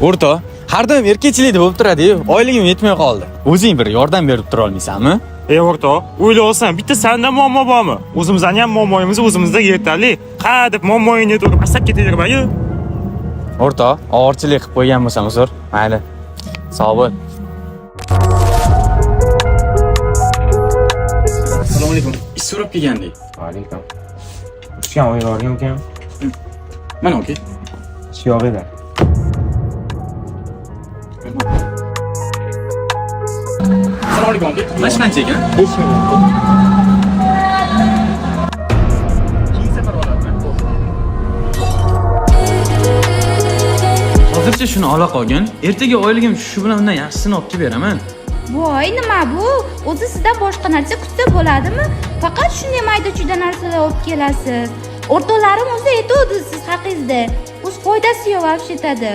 O'rta, har doim erkakchilikda bo'lib turadi-yu, oyligim yetmay qoldi. O'zing bir yordam berib tura olmaysanmi? O'rtoq, o'ylaysan, bitta senda muammo bormi? O'zimizning ham muammoyimiz o'zimizda yetarli. Ha deb muammoyingni to'g'ri pasab ketaverma-yu. O'rta, og'irchilik qilib qo'ygan bo'lsam uzr. Mayli. Sog' bo'l. Assalomu alaykum. Ish so'rab kelgandik. Alaykum. Ishga o'ylagan ekan. Mana oke. Ish yo'q edi. Assalomu alaykum aka. Mana qancha ekan? 5 ming. Keyin safar olaman. Hozircha shuni ola qolgin. Ertaga oyligim shu bilan undan yaxshisini olib kelib beraman. Voy, nima bu? O'zi sizdan boshqa narsa kutsa bo'ladimi? Faqat shunday mayda-chuyda narsalar olib kelasiz. O'rtoqlarim o'zi aytdi siz haqingizda. O'z foydasi yo'q, вообще-то.